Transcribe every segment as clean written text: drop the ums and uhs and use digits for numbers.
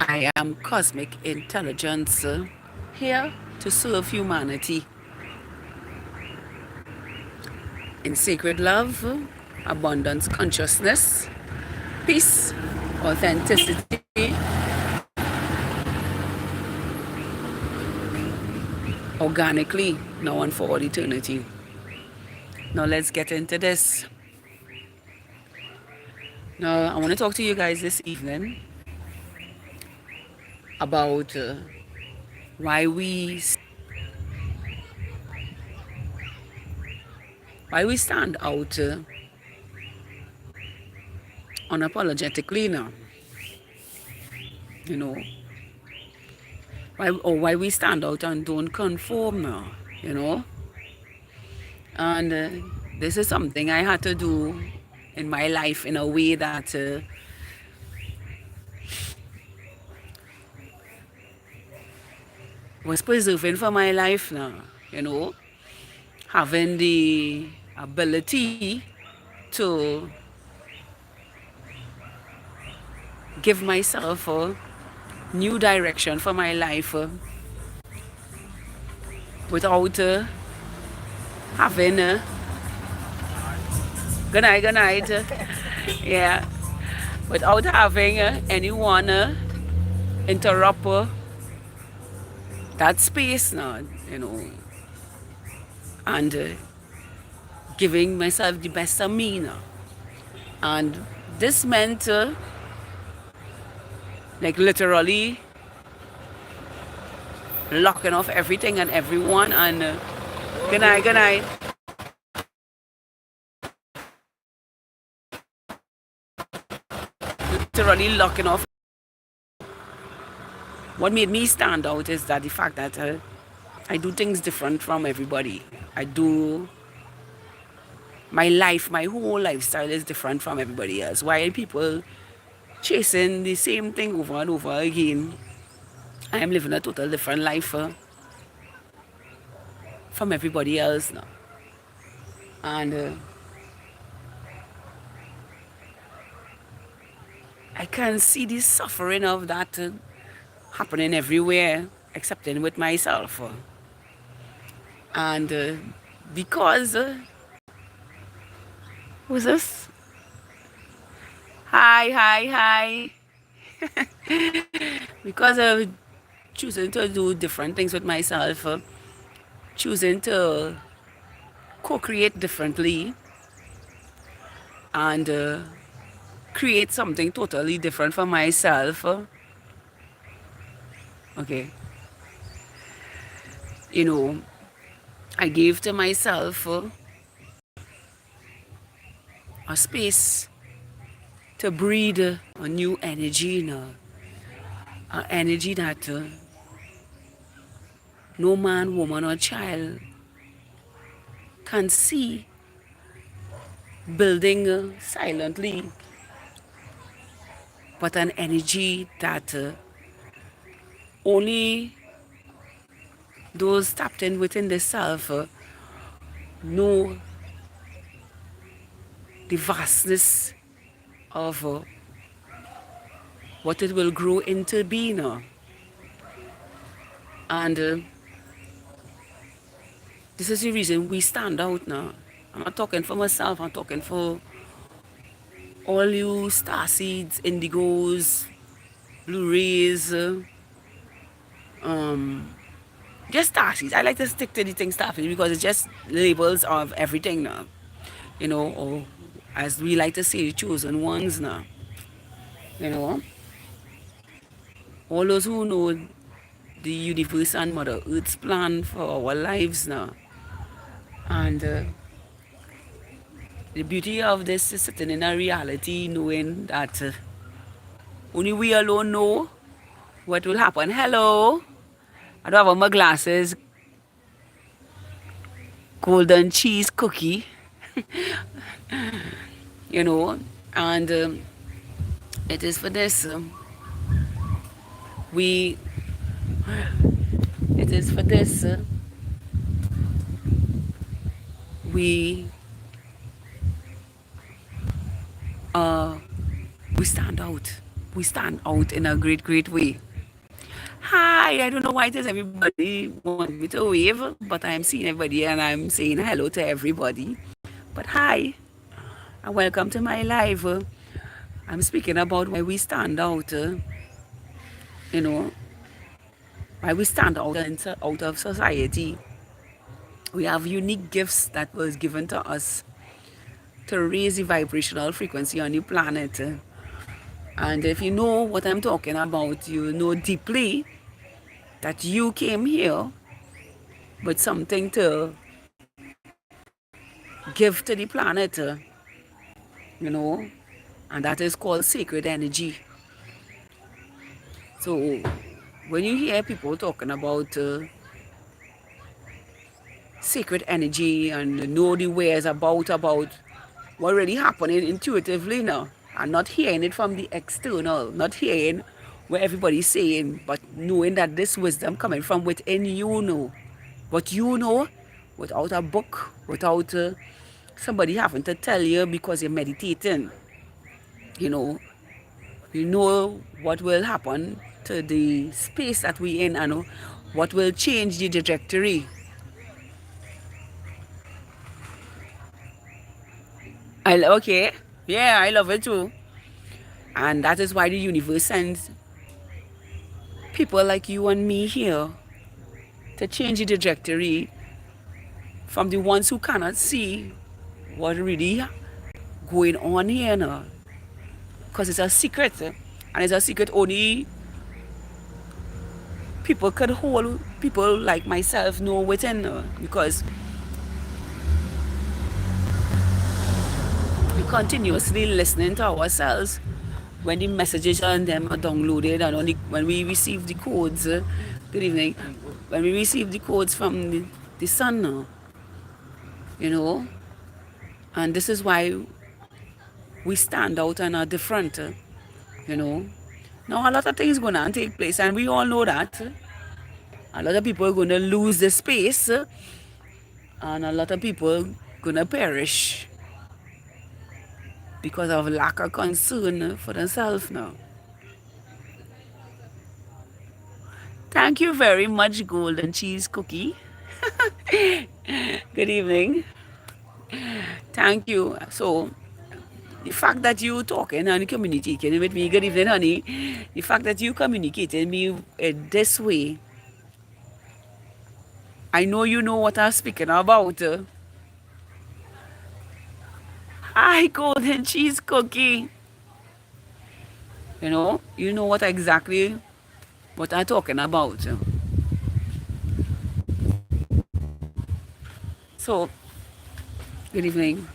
I am cosmic intelligence here to serve humanity in sacred love, abundance consciousness, peace, authenticity, organically, now and for all eternity. Now let's get into this. Now I want to talk to you guys this evening about why we why we stand out unapologetically now. You know, why we stand out and don't conform now. You know, and this is something I had to do in my life in a way that was preserving for my life now. You know, having the ability to give myself a new direction for my life without having good night, good night. Yeah, without having anyone interrupt that space now, you know, and giving myself the best of me now. And this meant like literally locking off everything and everyone and good night, good night. Literally locking off. What made me stand out is that the fact that I do things different from everybody. I do my life, my whole lifestyle is different from everybody else. While people chasing the same thing over and over again, I am living a total different life from everybody else now. And I can see the suffering of that happening everywhere, except in with myself. And because, who's this? Hi, hi, hi. Because of choosing to do different things with myself, choosing to co-create differently and create something totally different for myself. Okay, you know, I gave to myself a space to breathe a new energy, an energy that no man, woman, or child can see building silently, but an energy that only those tapped in within the self know the vastness of what it will grow into being. And this is the reason we stand out now. I'm not talking for myself, I'm talking for all you star seeds, indigos, blue rays, just star seeds. I like to stick to the thing star seeds because it's just labels of everything now. You know, or as we like to say, the chosen ones now. You know, all those who know the universe and Mother Earth's plan for our lives now. And the beauty of this is sitting in a reality knowing that only we alone know what will happen. Hello. I don't have on my glasses. Golden cheese cookie. You know. And it is for this. We. It is for this. We. We stand out. we stand out in a great, great way. Hi, I don't know why it is everybody wants me to wave, but I'm seeing everybody and I'm saying hello to everybody. But hi, and welcome to my live. I'm speaking about why we stand out, you know, why we stand out of society. We have unique gifts that was given to us to raise the vibrational frequency on the planet. And if you know what I'm talking about, you know deeply that you came here with something to give to the planet, you know, and that is called sacred energy. So when you hear people talking about sacred energy and know the ways about what really happening intuitively now, and not hearing it from the external, not hearing what everybody's saying, but knowing that this wisdom coming from within you know. What you know without a book, without somebody having to tell you because you're meditating, you know, you know what will happen to the space that we're in and what will change the trajectory. Okay, yeah, I love it too. And that is why the universe sends people like you and me here to change the trajectory from the ones who cannot see what really going on here now. Because it's a secret, and it's a secret only people could hold, people like myself know within, because we continuously listening to ourselves when the messages on them are downloaded and when we receive the codes. Good evening. When we receive the codes from the sun now, you know, and this is why we stand out and are different, you know. Now a lot of things going to take place and we all know that. A lot of people are going to lose the space and a lot of people going to perish because of lack of concern for themselves now. Thank you very much, Golden Cheese Cookie. Good evening. Thank you. So, the fact that you talking and communicating with me, good evening, honey. The fact that you communicating me this way, I know you know what I'm speaking about. Hi, Golden Cheese Cookie. You know what exactly what I'm talking about. So, good evening.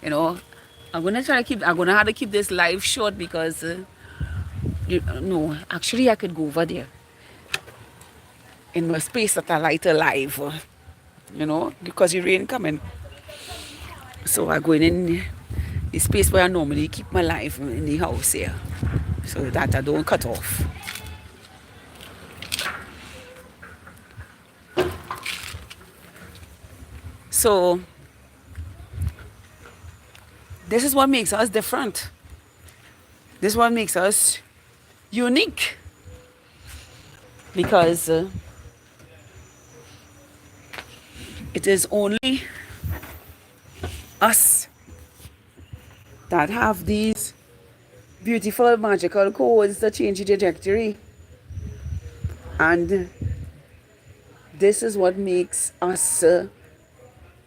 You know, I'm gonna have to keep this live short because, no, actually I could go over there in my space that I like to live, because the rain coming. So I'm going in the space where I normally keep my life in the house here, so that I don't cut off. So this is what makes us different. This is what makes us unique. Because it is only us that have these beautiful magical codes that change the trajectory. And this is what makes us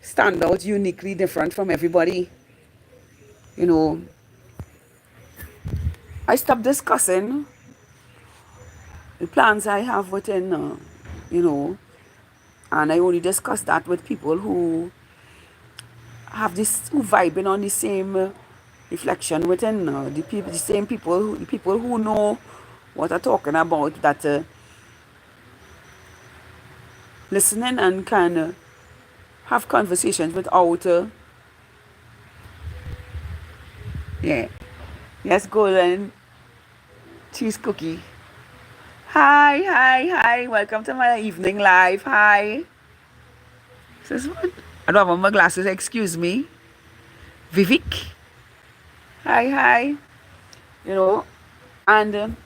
stand out uniquely different from everybody. I stopped discussing the plans I have within, and I only discuss that with people who have this, who vibing on the same reflection within the same people, the people who know what I'm talking about, that listening and can have conversations without, yeah, yes, Golden Cheese Cookie. Hi, welcome to my evening live. Hi. This one. I don't have on my glasses, excuse me. Vivek. Hi. you know, and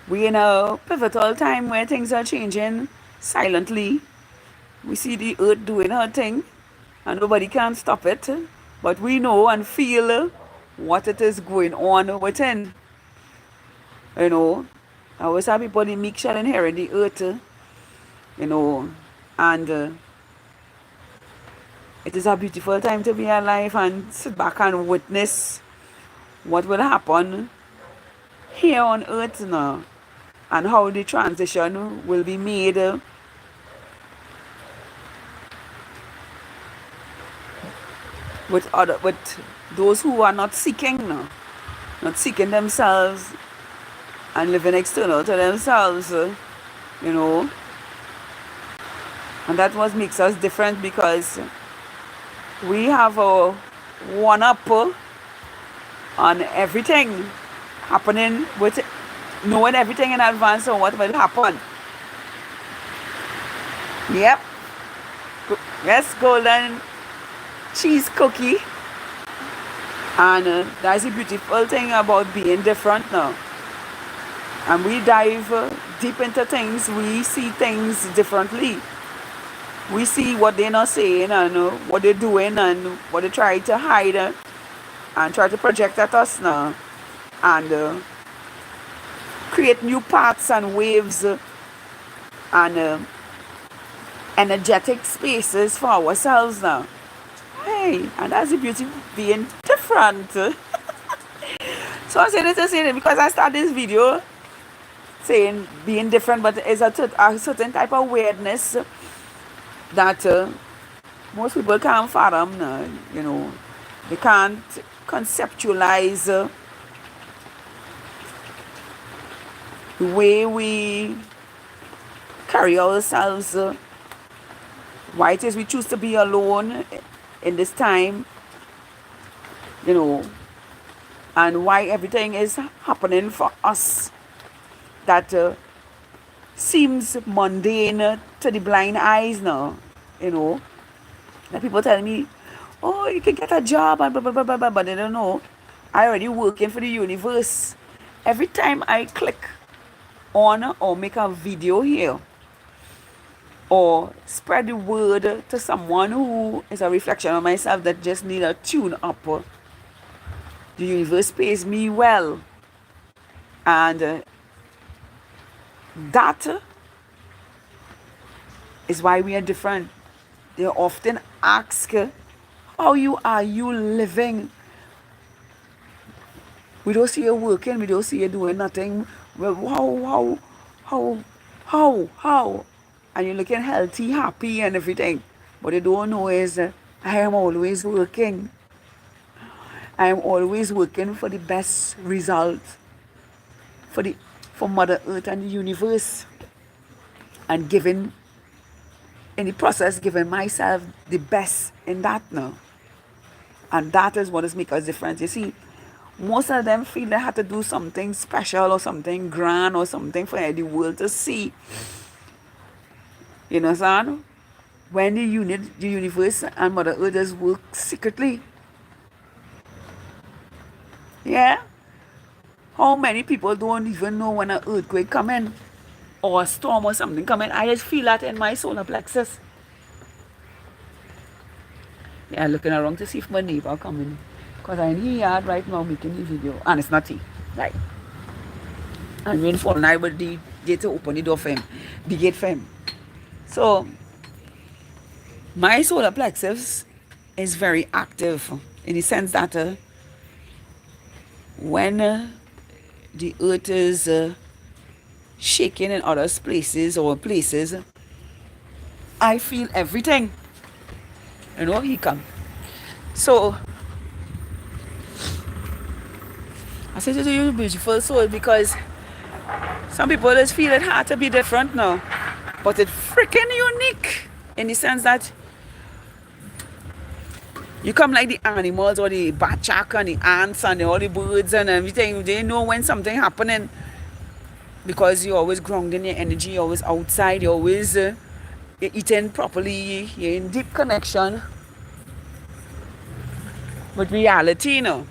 we in a pivotal time where things are changing silently. We see the earth doing her thing, and nobody can stop it. But we know and feel what it is going on within. You know, I always have people, the meek shall inherit the earth, you know, and it is a beautiful time to be alive and sit back and witness what will happen here on earth now, and how the transition will be made with those who are not seeking now, not seeking themselves and living external to themselves, you know. And that what makes us different, because we have a one up on everything happening, with knowing everything in advance of what will happen. Yep. Yes, golden cheese cookie. And that's the beautiful thing about being different now. And we dive deep into things, we see things differently. We see what they're not saying, and what they're doing, and what they try to hide and try to project at us now. And create new paths and waves and energetic spaces for ourselves now. Hey, and that's the beauty of being different. So I'm saying it to say it because I started this video saying being different, but it's a certain type of weirdness that most people can't fathom now, you know. They can't conceptualize the way we carry ourselves, why it is we choose to be alone in this time, you know, and why everything is happening for us that seems mundane to the blind eyes now, you know. And people tell me, oh, you can get a job and blah, blah, blah, blah, blah, but they don't know. I already working for the universe. Every time I click on or make a video here or spread the word to someone who is a reflection of myself that just need a tune up, the universe pays me well. And that is why we are different. They often ask, how are you living? We don't see you working, we don't see you doing nothing. Well, how? And you're looking healthy, happy and everything. What they don't know is I am always working. I am always working for the best result for Mother Earth and the universe, and giving, in the process, giving myself the best in that now. And that is what has made us different. You see, most of them feel they have to do something special or something grand or something for the world to see. You understand? When the universe and Mother Earth just work secretly. Yeah? How many people don't even know when an earthquake coming or a storm or something coming? I just feel that in my solar plexus. Yeah, looking around to see if my neighbor coming. Because I'm in the yard right now making the video. And it's not he. Right. And rain fall now, but the gate to open the door for him. The gate for him. So, my solar plexus is very active in the sense that when the earth is shaking in other places or places, I feel everything. You know, he come. So, I say to you, beautiful soul, because some people just feel it hard to be different now. But it's freaking unique in the sense that you come like the animals or the batchak and the ants and all the birds and everything. They know when something happening because you're always grounding your energy, you're always outside, you're always you're eating properly, you're in deep connection with reality, you know.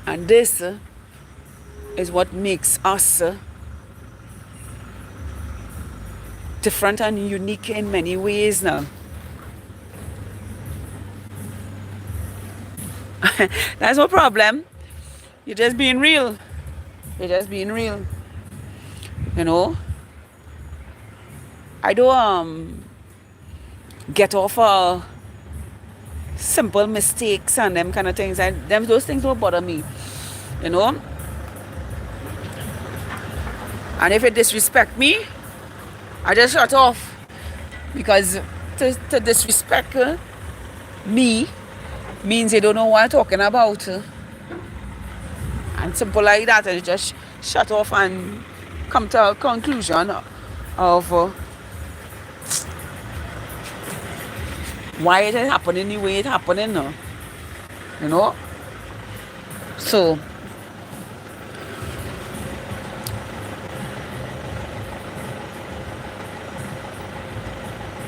And this is what makes us different and unique in many ways now. That's no problem. You're just being real. You're just being real. You know? I don't get off simple mistakes and them kind of things. Those things don't bother me. You know? And if it disrespect me, I just shut off. Because to disrespect me means they don't know what I'm talking about. And simple like that, I just shut off and come to a conclusion of why it is happening the way it's happening now. You know? So,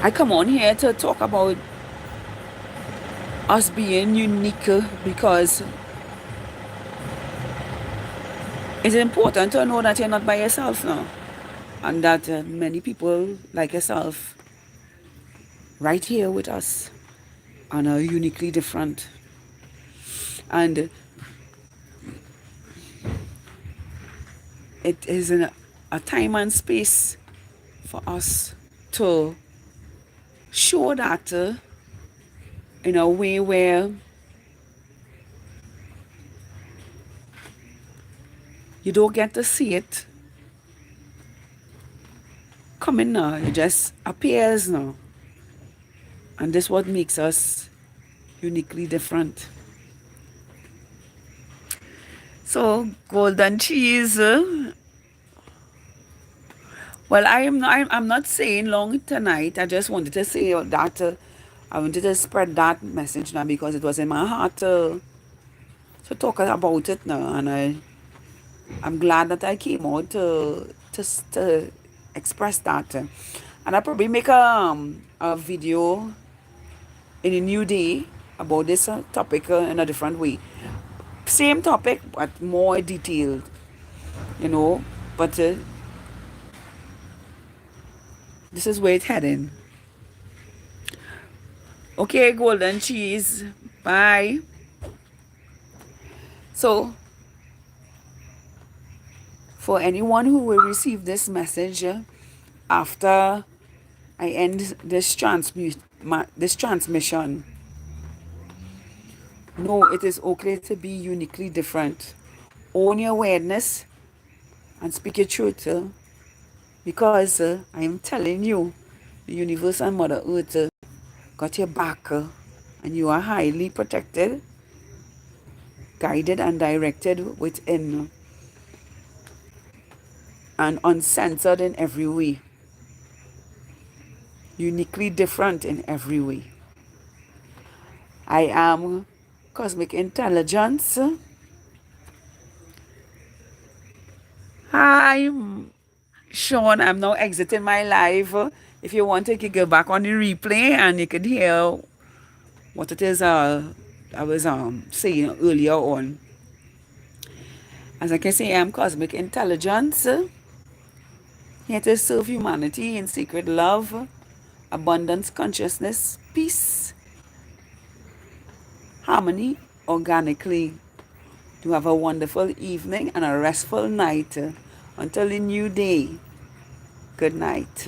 I come on here to talk about us being unique because it's important to know that you're not by yourself now. And that many people like yourself right here with us and are uniquely different. And it is a time and space for us to show that in a way where you don't get to see it coming now. It just appears now. And this is what makes us uniquely different. So, golden cheese. Well, I'm not saying long tonight. I just wanted to say that I wanted to spread that message now because it was in my heart to talk about it now, and I'm glad that I came out to express that. And I'll probably make a video in a new day about this topic in a different way. Same topic, but more detailed, you know. But this is where it's heading. Okay, golden cheese. Bye. So, for anyone who will receive this message after I end this transmission, no, it is okay to be uniquely different. Own your awareness and speak your truth. Because I am telling you, the universe and Mother Earth got your back. And you are highly protected, guided and directed within. And uncensored in every way. Uniquely different in every way. I am Cosmic Intelligence. Hi, Sean. I'm now exiting my live. If you want, you can go back on the replay and you can hear what it is I was saying earlier on. As I can say, I'm Cosmic Intelligence. Here to serve humanity in sacred love, abundance, consciousness, peace, harmony, organically. To have a wonderful evening and a restful night until a new day. Good night.